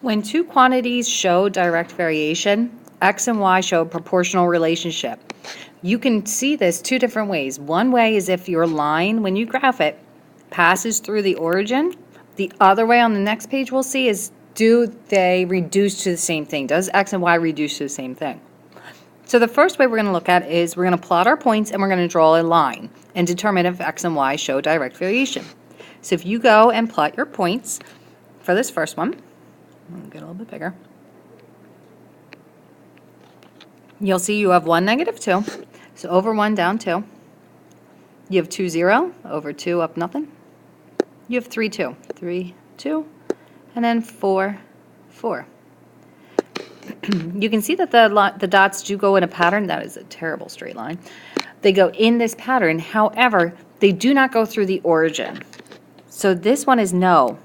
When two quantities show direct variation, X and Y show a proportional relationship. You can see this two different ways. One way is if your line, when you graph it, passes through the origin. The other way on the next page we'll see is, do they reduce to the same thing? Does X and Y reduce to the same thing? So the first way we're going to look at is we're going to plot our points and we're going to draw a line and determine if X and Y show direct variation. So if you go and plot your points for this first one, I'll get a little bit bigger. You'll see you have 1, -2. So over 1, down 2. You have 2, 0. Over 2, up nothing. You have 3, 2. 3, 2. And then 4, 4. You can see that the dots do go in a pattern. That is a terrible straight line. They go in this pattern. However, they do not go through the origin. So this one is no.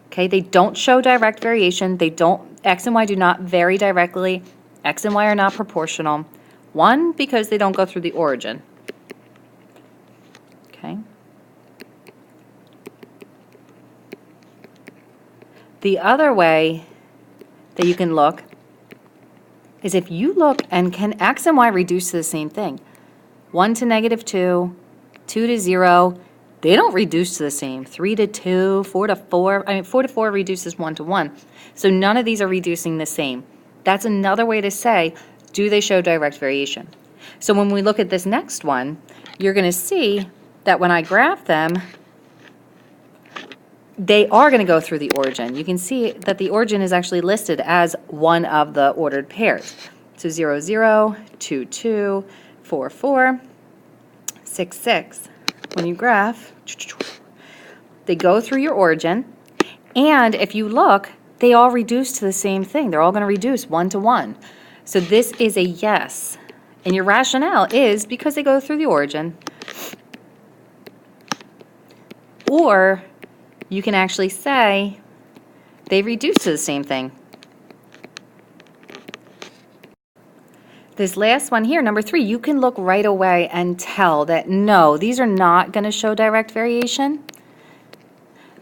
Okay, they don't show direct variation. They don't, X and Y do not vary directly. X and Y are not proportional. One, because they don't go through the origin. Okay. The other way that you can look is if you look and can X and Y reduce to the same thing? 1 to -2, 2 to 0, they don't reduce to the same. 3 to 2, 4 to 4, 4 to 4 reduces 1 to 1. So none of these are reducing the same. That's another way to say, do they show direct variation? So when we look at this next one, you're going to see that when I graph them, they are going to go through the origin. You can see that the origin is actually listed as one of the ordered pairs. So 0, 0, 2, 2, 4, 4, 6, 6. When you graph, they go through your origin, and if you look, they all reduce to the same thing. They're all going to reduce 1 to 1. So this is a yes. And your rationale is because they go through the origin. Or you can actually say they reduce to the same thing. This last one here, number 3, you can look right away and tell that no, these are not going to show direct variation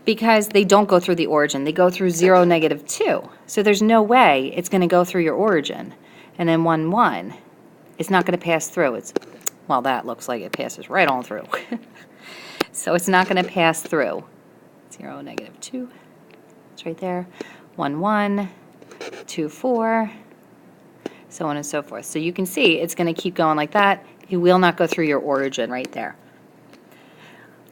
because they don't go through the origin. They go through 0, -2. So there's no way it's going to go through your origin. And then 1, 1, it's not going to pass through. Well, that looks like it passes right on through. So it's not going to pass through. 0, -2, it's right there. 1, 1, 2, 4, so on and so forth. So you can see it's going to keep going like that. It will not go through your origin right there.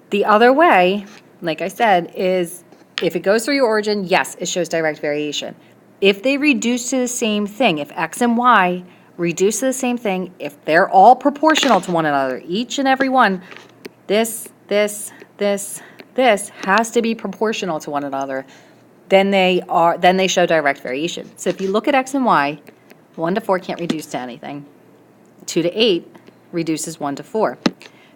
The other way, like I said, is if it goes through your origin, yes, it shows direct variation. If they reduce to the same thing, if X and Y reduce to the same thing, if they're all proportional to one another, each and every one, this has to be proportional to one another, then they show direct variation. So if you look at X and Y, 1 to 4 can't reduce to anything. 2 to 8 reduces 1 to 4.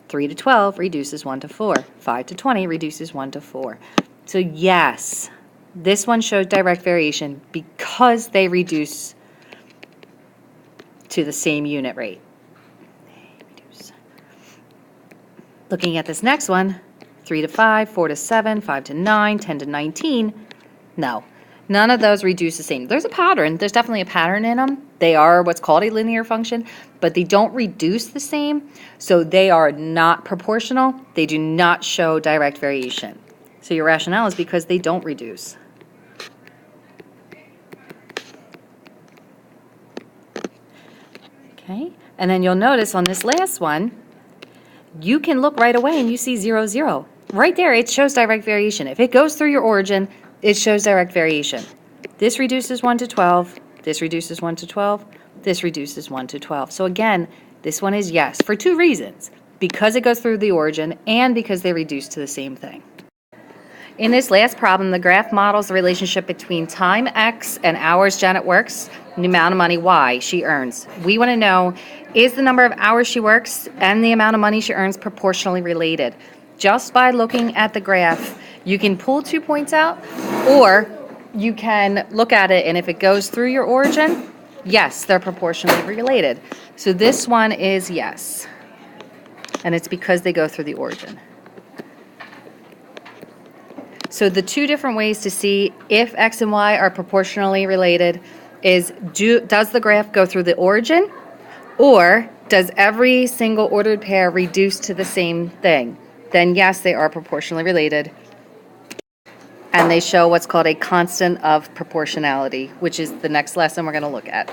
3 to 12 reduces 1 to 4. 5 to 20 reduces 1 to 4. So yes, this one shows direct variation because they reduce to the same unit rate. Looking at this next one, 3 to 5, 4 to 7, 5 to 9, 10 to 19, no. None of those reduce the same. There's a pattern. There's definitely a pattern in them. They are what's called a linear function, but they don't reduce the same, so they are not proportional. They do not show direct variation. So your rationale is because they don't reduce. Okay, and then you'll notice on this last one, you can look right away and you see 0, 0. Right there, it shows direct variation. If it goes through your origin, it shows direct variation. This reduces 1 to 12. This reduces 1 to 12. This reduces 1 to 12. So again, this one is yes for 2 reasons. Because it goes through the origin and because they reduce to the same thing. In this last problem, the graph models the relationship between time X and hours Janet works and the amount of money Y she earns. We want to know, is the number of hours she works and the amount of money she earns proportionally related? Just by looking at the graph, you can pull 2 points out, or you can look at it, and if it goes through your origin, yes, they're proportionally related. So this one is yes, and it's because they go through the origin. So the two different ways to see if X and Y are proportionally related is does the graph go through the origin, or does every single ordered pair reduce to the same thing? Then yes, they are proportionally related. And they show what's called a constant of proportionality, which is the next lesson we're going to look at.